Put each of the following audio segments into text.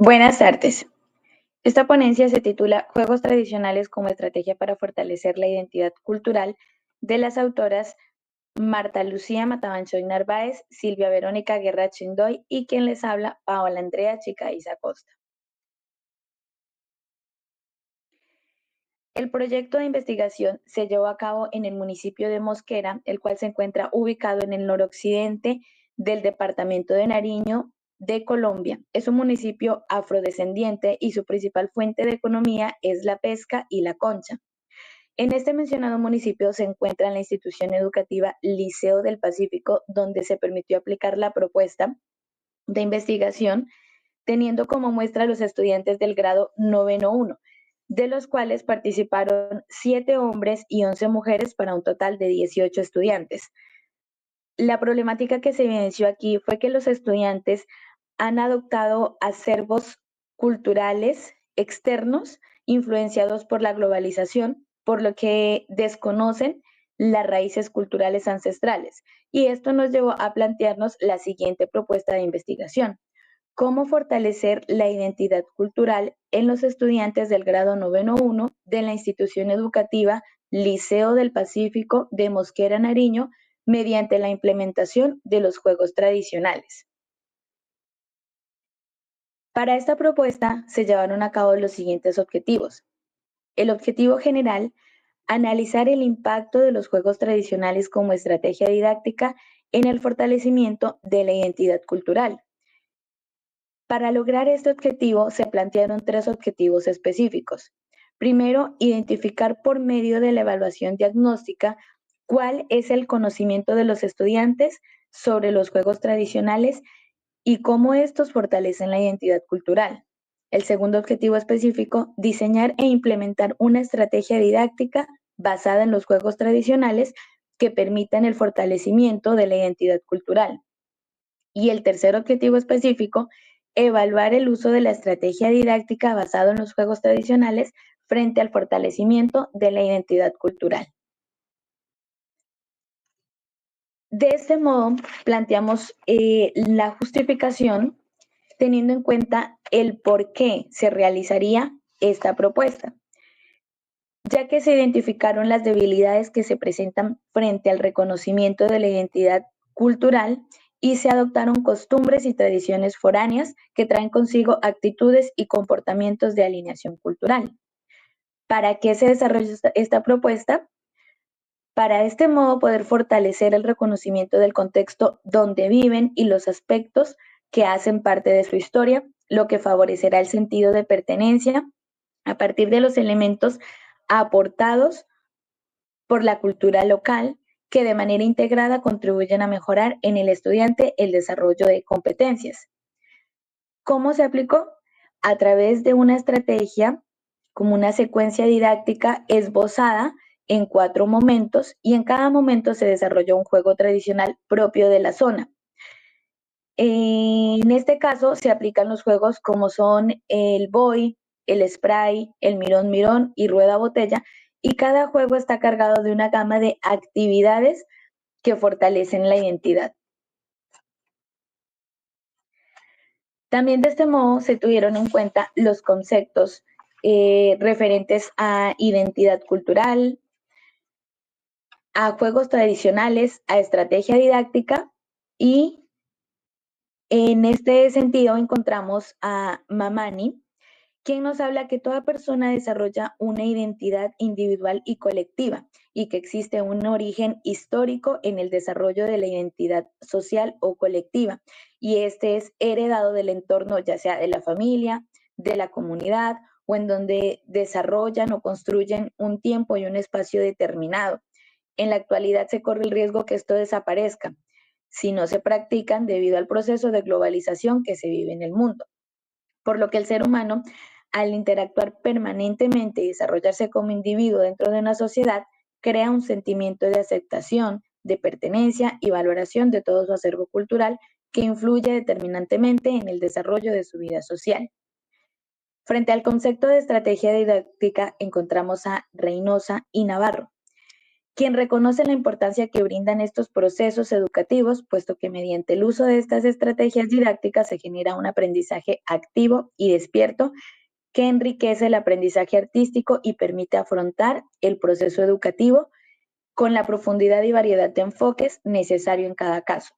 Buenas tardes. Esta ponencia se titula Juegos tradicionales como estrategia para fortalecer la identidad cultural de las autoras Marta Lucía Matabanchoy Narváez, Silvia Verónica Guerra Chindoy y quien les habla, Paola Andrea Chicaiza Costa. El proyecto de investigación se llevó a cabo en el municipio de Mosquera, el cual se encuentra ubicado en el noroccidente del departamento de Nariño de Colombia. Es un municipio afrodescendiente y su principal fuente de economía es la pesca y la concha. En este mencionado municipio se encuentra la institución educativa Liceo del Pacífico, donde se permitió aplicar la propuesta de investigación teniendo como muestra a los estudiantes del grado noveno 1, de los cuales participaron 7 hombres y 11 mujeres para un total de 18 estudiantes. La problemática que se evidenció aquí fue que los estudiantes han adoptado acervos culturales externos influenciados por la globalización, por lo que desconocen las raíces culturales ancestrales. Y esto nos llevó a plantearnos la siguiente propuesta de investigación: cómo fortalecer la identidad cultural en los estudiantes del grado noveno 1 de la institución educativa Liceo del Pacífico de Mosquera, Nariño, mediante la implementación de los juegos tradicionales. Para esta propuesta se llevaron a cabo los siguientes objetivos. El objetivo general: analizar el impacto de los juegos tradicionales como estrategia didáctica en el fortalecimiento de la identidad cultural. Para lograr este objetivo se plantearon 3 objetivos específicos. Primero, identificar por medio de la evaluación diagnóstica cuál es el conocimiento de los estudiantes sobre los juegos tradicionales y cómo estos fortalecen la identidad cultural. El segundo objetivo específico: diseñar e implementar una estrategia didáctica basada en los juegos tradicionales que permitan el fortalecimiento de la identidad cultural. Y el tercer objetivo específico: evaluar el uso de la estrategia didáctica basado en los juegos tradicionales frente al fortalecimiento de la identidad cultural. De este modo, planteamos la justificación teniendo en cuenta el por qué se realizaría esta propuesta, ya que se identificaron las debilidades que se presentan frente al reconocimiento de la identidad cultural y se adoptaron costumbres y tradiciones foráneas que traen consigo actitudes y comportamientos de alineación cultural. ¿Para qué se desarrolla esta propuesta? Para este modo poder fortalecer el reconocimiento del contexto donde viven y los aspectos que hacen parte de su historia, lo que favorecerá el sentido de pertenencia a partir de los elementos aportados por la cultura local, que de manera integrada contribuyen a mejorar en el estudiante el desarrollo de competencias. ¿Cómo se aplicó? A través de una estrategia como una secuencia didáctica esbozada en 4 momentos, y en cada momento se desarrolló un juego tradicional propio de la zona. En este caso se aplican los juegos como son el boy, el spray, el mirón mirón y rueda botella, y cada juego está cargado de una gama de actividades que fortalecen la identidad. También de este modo se tuvieron en cuenta los conceptos referentes a identidad cultural, a juegos tradicionales, a estrategia didáctica, y en este sentido encontramos a Mamani, quien nos habla que toda persona desarrolla una identidad individual y colectiva y que existe un origen histórico en el desarrollo de la identidad social o colectiva, y este es heredado del entorno, ya sea de la familia, de la comunidad o en donde desarrollan o construyen un tiempo y un espacio determinado. En la actualidad se corre el riesgo que esto desaparezca si no se practican debido al proceso de globalización que se vive en el mundo, por lo que el ser humano, al interactuar permanentemente y desarrollarse como individuo dentro de una sociedad, crea un sentimiento de aceptación, de pertenencia y valoración de todo su acervo cultural que influye determinantemente en el desarrollo de su vida social. Frente al concepto de estrategia didáctica encontramos a Reynosa y Navarro, quien reconoce la importancia que brindan estos procesos educativos, puesto que mediante el uso de estas estrategias didácticas se genera un aprendizaje activo y despierto que enriquece el aprendizaje artístico y permite afrontar el proceso educativo con la profundidad y variedad de enfoques necesario en cada caso.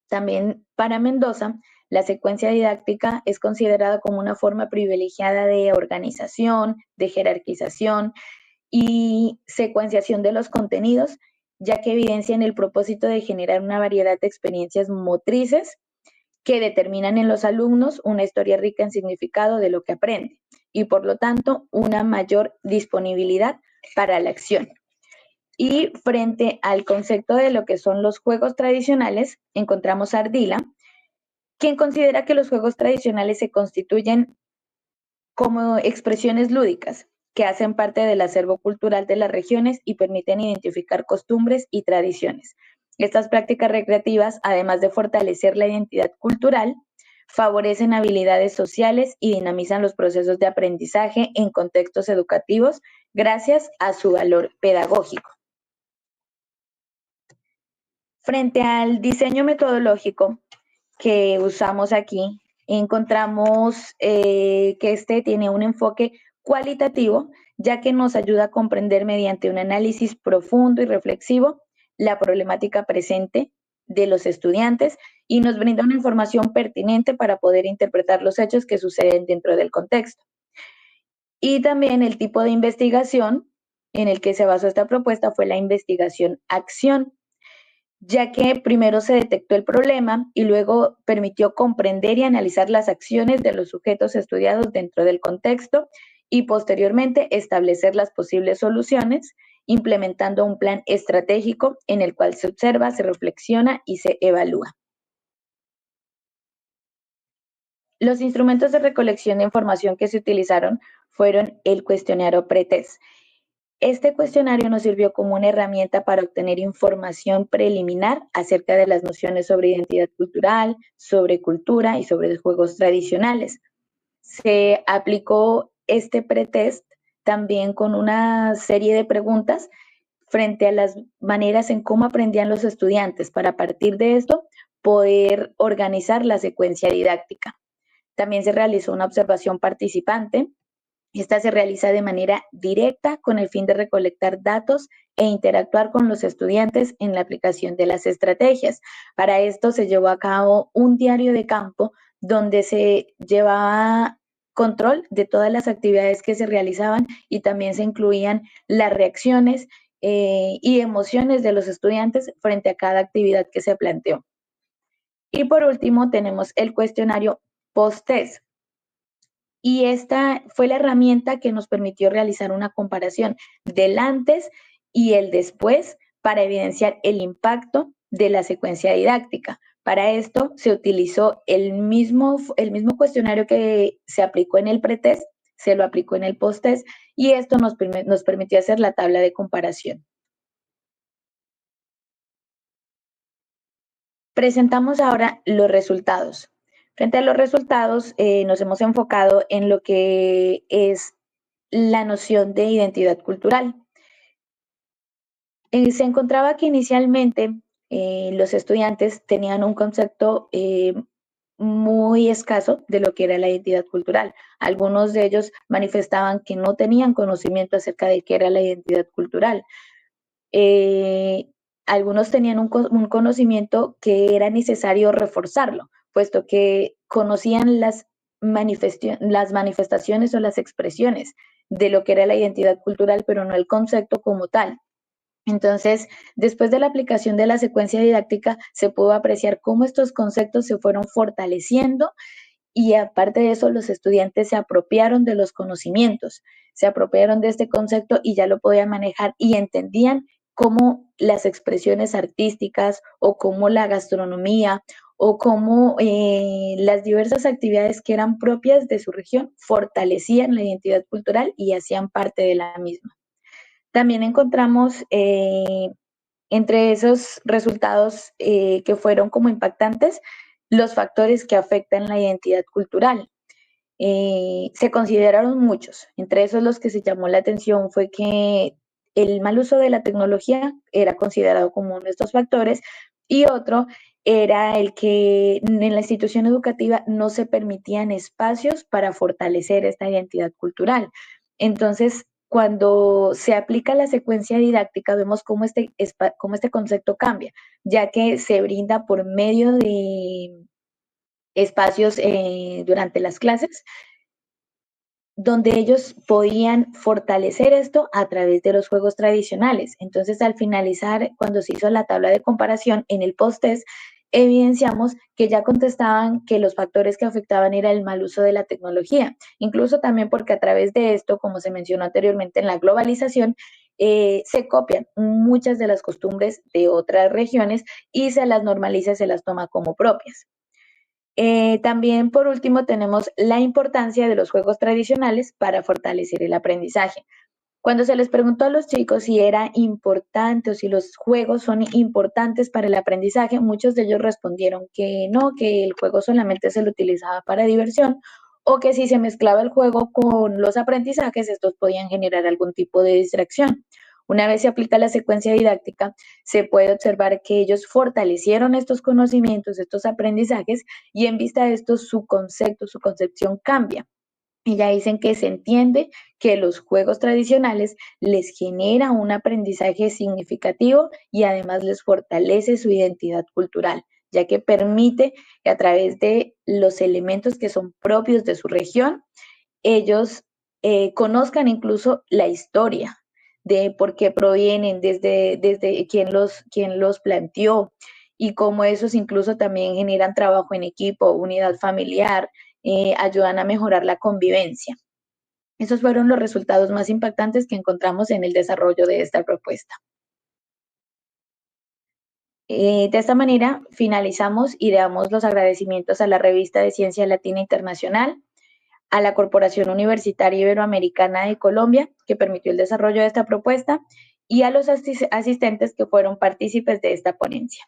También para Mendoza, la secuencia didáctica es considerada como una forma privilegiada de organización, de jerarquización y secuenciación de los contenidos, ya que evidencian el propósito de generar una variedad de experiencias motrices que determinan en los alumnos una historia rica en significado de lo que aprende y por lo tanto una mayor disponibilidad para la acción. Y frente al concepto de lo que son los juegos tradicionales, encontramos a Ardila, quien considera que los juegos tradicionales se constituyen como expresiones lúdicas que hacen parte del acervo cultural de las regiones y permiten identificar costumbres y tradiciones. Estas prácticas recreativas, además de fortalecer la identidad cultural, favorecen habilidades sociales y dinamizan los procesos de aprendizaje en contextos educativos gracias a su valor pedagógico. Frente al diseño metodológico que usamos aquí, encontramos que este tiene un enfoque cualitativo, ya que nos ayuda a comprender mediante un análisis profundo y reflexivo la problemática presente de los estudiantes y nos brinda una información pertinente para poder interpretar los hechos que suceden dentro del contexto. Y también el tipo de investigación en el que se basó esta propuesta fue la investigación-acción, ya que primero se detectó el problema y luego permitió comprender y analizar las acciones de los sujetos estudiados dentro del contexto y posteriormente establecer las posibles soluciones, implementando un plan estratégico en el cual se observa, se reflexiona y se evalúa. Los instrumentos de recolección de información que se utilizaron fueron el cuestionario pretest. Este cuestionario nos sirvió como una herramienta para obtener información preliminar acerca de las nociones sobre identidad cultural, sobre cultura y sobre juegos tradicionales. Se aplicó este pretest también con una serie de preguntas frente a las maneras en cómo aprendían los estudiantes para a partir de esto poder organizar la secuencia didáctica. También se realizó una observación participante. Esta se realiza de manera directa con el fin de recolectar datos e interactuar con los estudiantes en la aplicación de las estrategias. Para esto se llevó a cabo un diario de campo donde se llevaba control de todas las actividades que se realizaban y también se incluían las reacciones y emociones de los estudiantes frente a cada actividad que se planteó. Y por último tenemos el cuestionario post-test. Y esta fue la herramienta que nos permitió realizar una comparación del antes y el después para evidenciar el impacto de la secuencia didáctica. Para esto se utilizó el mismo cuestionario que se aplicó en el pretest, se lo aplicó en el posttest y esto nos permitió hacer la tabla de comparación. Presentamos ahora los resultados. Frente a los resultados, nos hemos enfocado en lo que es la noción de identidad cultural. Se encontraba que inicialmente los estudiantes tenían un concepto muy escaso de lo que era la identidad cultural. Algunos de ellos manifestaban que no tenían conocimiento acerca de qué era la identidad cultural. Eh, Algunos tenían un conocimiento que era necesario reforzarlo, puesto que conocían las manifestaciones o las expresiones de lo que era la identidad cultural, pero no el concepto como tal. Entonces, después de la aplicación de la secuencia didáctica, se pudo apreciar cómo estos conceptos se fueron fortaleciendo y aparte de eso, los estudiantes se apropiaron de los conocimientos, se apropiaron de este concepto y ya lo podían manejar y entendían cómo las expresiones artísticas o cómo la gastronomía o cómo las diversas actividades que eran propias de su región fortalecían la identidad cultural y hacían parte de la misma. También encontramos entre esos resultados que fueron como impactantes los factores que afectan la identidad cultural. Se consideraron muchos, entre esos los que se llamó la atención fue que el mal uso de la tecnología era considerado como uno de estos factores y otro era el que en la institución educativa no se permitían espacios para fortalecer esta identidad cultural. Entonces, cuando se aplica la secuencia didáctica, vemos cómo este concepto cambia, ya que se brinda por medio de espacios durante las clases donde ellos podían fortalecer esto a través de los juegos tradicionales. Entonces, al finalizar, cuando se hizo la tabla de comparación en el post-test, evidenciamos que ya contestaban que los factores que afectaban era el mal uso de la tecnología, incluso también porque a través de esto, como se mencionó anteriormente en la globalización, se copian muchas de las costumbres de otras regiones y se las normaliza, se las toma como propias. También, por último, tenemos la importancia de los juegos tradicionales para fortalecer el aprendizaje. Cuando se les preguntó a los chicos si era importante o si los juegos son importantes para el aprendizaje, muchos de ellos respondieron que no, que el juego solamente se lo utilizaba para diversión o que si se mezclaba el juego con los aprendizajes, estos podían generar algún tipo de distracción. Una vez se aplica la secuencia didáctica, se puede observar que ellos fortalecieron estos conocimientos, estos aprendizajes, y en vista de esto su concepto, su concepción cambia. Y ya dicen que se entiende que los juegos tradicionales les genera un aprendizaje significativo y además les fortalece su identidad cultural, ya que permite que a través de los elementos que son propios de su región, ellos conozcan incluso la historia de por qué provienen, desde quién los planteó y cómo esos incluso también generan trabajo en equipo, unidad familiar, ayudan a mejorar la convivencia. Esos fueron los resultados más impactantes que encontramos en el desarrollo de esta propuesta. De esta manera, finalizamos y damos los agradecimientos a la revista de Ciencia Latina Internacional, a la Corporación Universitaria Iberoamericana de Colombia, que permitió el desarrollo de esta propuesta, y a los asistentes que fueron partícipes de esta ponencia.